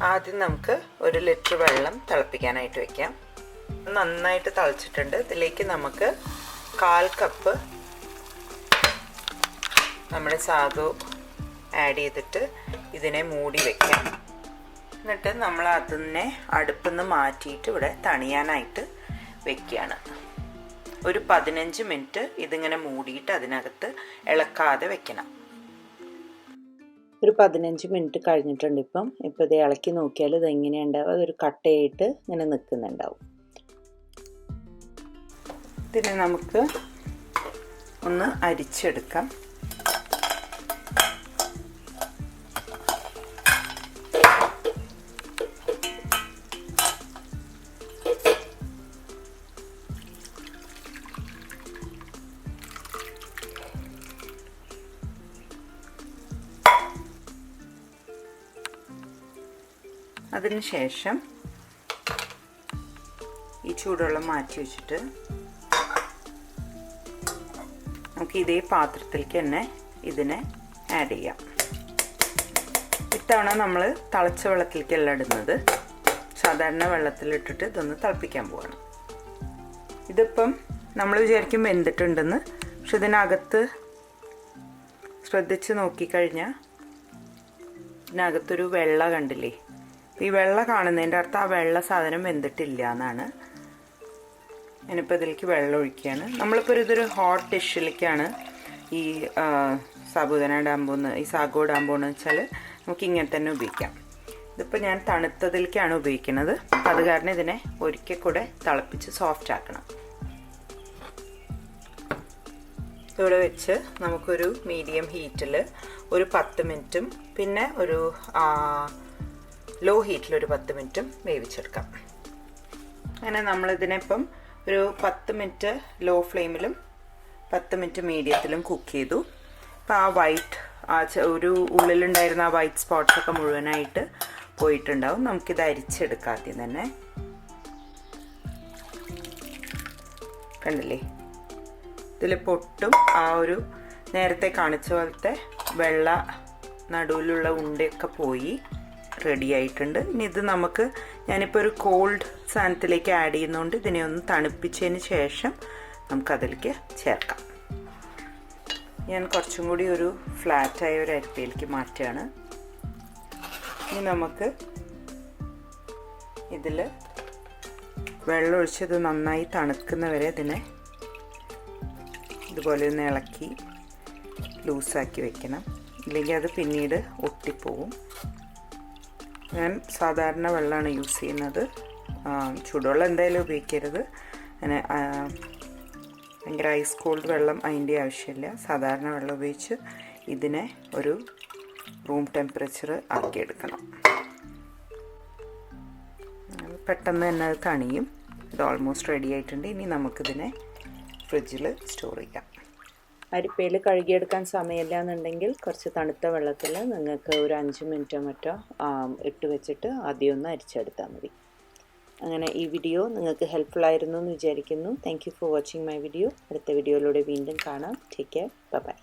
ആദ്യം നമുക്ക് 1 ലിറ്റർ വെള്ളം തിളപ്പിക്കാനായിട്ട് വെക്കാം. നന്നായിട്ട് തിളച്ചിട്ടുണ്ട്. ഇതിലേക്ക് നമുക്ക് 1/4 കപ്പ് നമ്മുടെ സാഗോ ആഡ് ചെയ്തിട്ട് ഇതിനെ മൂടി വെക്കാം. എന്നിട്ട് നമ്മൾ അതിനെ അടുപ്പിൽ നിന്ന് മാറ്റിയിട്ട് ഇവിടെ തണിയാനായിട്ട് വെക്കുകയാണ്. ഒരു 15 മിനിറ്റ് ഇതിങ്ങനെ മൂടിയിട്ട് അതിനകത്ത് ഇളക്കാതെ വെക്കണം. ഒരു 15 മിനിറ്റ് കഴിഞ്ഞിട്ടുണ്ട്. ഇപ്പം ഇത് ഇളക്കി നോക്കിയാൽ ഇത് എങ്ങനെയുണ്ടാവും, അതൊരു കട്ടയായിട്ട് ഇങ്ങനെ നിൽക്കുന്നുണ്ടാവും. ഇതിനെ നമുക്ക് ഒന്ന് അരിച്ചെടുക്കാം. അതിനുശേഷം ഈ ചൂടുവെള്ളം മാറ്റി വെച്ചിട്ട് നമുക്ക് ഇതേ പാത്രത്തിലേക്ക് തന്നെ ഇതിനെ ആഡ് ചെയ്യാം. ഇത്തവണ നമ്മൾ തിളച്ച വെള്ളത്തിലേക്കല്ല ഇടുന്നത്, സാധാരണ വെള്ളത്തിലിട്ടിട്ട് ഇതൊന്ന് തിളപ്പിക്കാൻ പോവാണ്. ഇതിപ്പം നമ്മൾ വിചാരിക്കും വെന്തിട്ടുണ്ടെന്ന്, പക്ഷെ ഇതിനകത്ത് ശ്രദ്ധിച്ച് നോക്കിക്കഴിഞ്ഞാൽ ഇതിനകത്തൊരു വെള്ള കണ്ടില്ലേ? ഈ വെള്ള കാണുന്നതിൻ്റെ അർത്ഥം ആ വെള്ള സാധനം വെന്തിട്ടില്ല എന്നാണ്. ഞാനിപ്പോൾ ഇതിലേക്ക് വെള്ളം ഒഴിക്കുകയാണ്. നമ്മളിപ്പോൾ ഇതൊരു ഹോട്ട് ഡിഷിലേക്കാണ് ഈ സാബുദാന ഇടാൻ പോകുന്നത്, ഈ സാഗോ ഇടാൻ പോകുന്നത് വെച്ചാൽ നമുക്ക് ഇങ്ങനെ തന്നെ ഉപയോഗിക്കാം. ഇതിപ്പോൾ ഞാൻ തണുത്തതിലേക്കാണ് ഉപയോഗിക്കുന്നത്. അത് കാരണം ഇതിനെ ഒരിക്കൽ കൂടെ തിളപ്പിച്ച് സോഫ്റ്റ് ആക്കണം. ഇവിടെ വെച്ച് നമുക്കൊരു മീഡിയം ഹീറ്റിൽ ഒരു 10 മിനിറ്റും പിന്നെ ഒരു ലോ ഹീറ്റിൽ ഒരു 10 മിനിറ്റും വേവിച്ചെടുക്കാം. അങ്ങനെ നമ്മളിതിനിപ്പം ഒരു 10 മിനിറ്റ് ലോ ഫ്ലെയിമിലും 10 മിനിറ്റ് മീഡിയത്തിലും കുക്ക് ചെയ്തു. അപ്പം ആ വൈറ്റ് ഒരു ഉള്ളിലുണ്ടായിരുന്ന ആ വൈറ്റ് സ്പോട്ട്സൊക്കെ മുഴുവനായിട്ട് പോയിട്ടുണ്ടാവും. നമുക്കിത് അരിച്ചെടുക്കാം. ആദ്യം തന്നെ കണ്ടില്ലേ, ഇതിൽ പൊട്ടും ആ ഒരു നേരത്തെ കാണിച്ച പോലത്തെ വെള്ള നടുവിലുള്ള ഉണ്ടയൊക്കെ പോയി റെഡി ആയിട്ടുണ്ട്. ഇനി ഇത് നമുക്ക് ഞാനിപ്പോൾ ഒരു കോൾഡ് സാധനത്തിലേക്ക് ആഡ് ചെയ്യുന്നതുകൊണ്ട് ഇതിനെ ഒന്ന് തണുപ്പിച്ചതിന് ശേഷം നമുക്കതിലേക്ക് ചേർക്കാം. ഞാൻ കുറച്ചും കൂടി ഒരു ഫ്ലാറ്റായ ഒരു അരിപ്പയിലേക്ക് മാറ്റുകയാണ്. ഇനി നമുക്ക് ഇതിൽ വെള്ളം ഒഴിച്ചത് നന്നായി തണുക്കുന്നവരെ ഇതിനെ ഇതുപോലെ ഒന്ന് ഇളക്കി ലൂസാക്കി വെക്കണം, ഇല്ലെങ്കിൽ അത് പിന്നീട് ഒട്ടിപ്പോവും. ഞാൻ സാധാരണ വെള്ളമാണ് യൂസ് ചെയ്യുന്നത്. ചൂടുവെള്ളം എന്തായാലും ഉപയോഗിക്കരുത്. അങ്ങനെ ഭയങ്കര ഐസ് കോൾഡ് വെള്ളം അതിൻ്റെ ആവശ്യമില്ല. സാധാരണ വെള്ളം ഉപയോഗിച്ച് ഇതിനെ ഒരു റൂം ടെമ്പറേച്ചർ ആക്കിയെടുക്കണം. പെട്ടെന്ന് തന്നെ അത് തണിയും. ഇത് ഓൾമോസ്റ്റ് റെഡി ആയിട്ടുണ്ട്. ഇനി നമുക്കിതിനെ ഫ്രിഡ്ജിൽ സ്റ്റോർ ചെയ്യാം. അരിപ്പയിൽ കഴുകിയെടുക്കാൻ സമയമില്ല എന്നുണ്ടെങ്കിൽ കുറച്ച് തണുത്ത വെള്ളത്തിൽ നിങ്ങൾക്ക് ഒരു 5 മിനിറ്റോ മറ്റോ ഇട്ട് വെച്ചിട്ട് ആദ്യം ഒന്ന് അരിച്ചെടുത്താൽ മതി. അങ്ങനെ ഈ വീഡിയോ നിങ്ങൾക്ക് ഹെൽപ്ഫുൾ ആയിരുന്നു എന്ന് വിചാരിക്കുന്നു. Thank you for watching my video. അടുത്ത വീഡിയോയിലൂടെ വീണ്ടും കാണാം. Take care. ബൈ.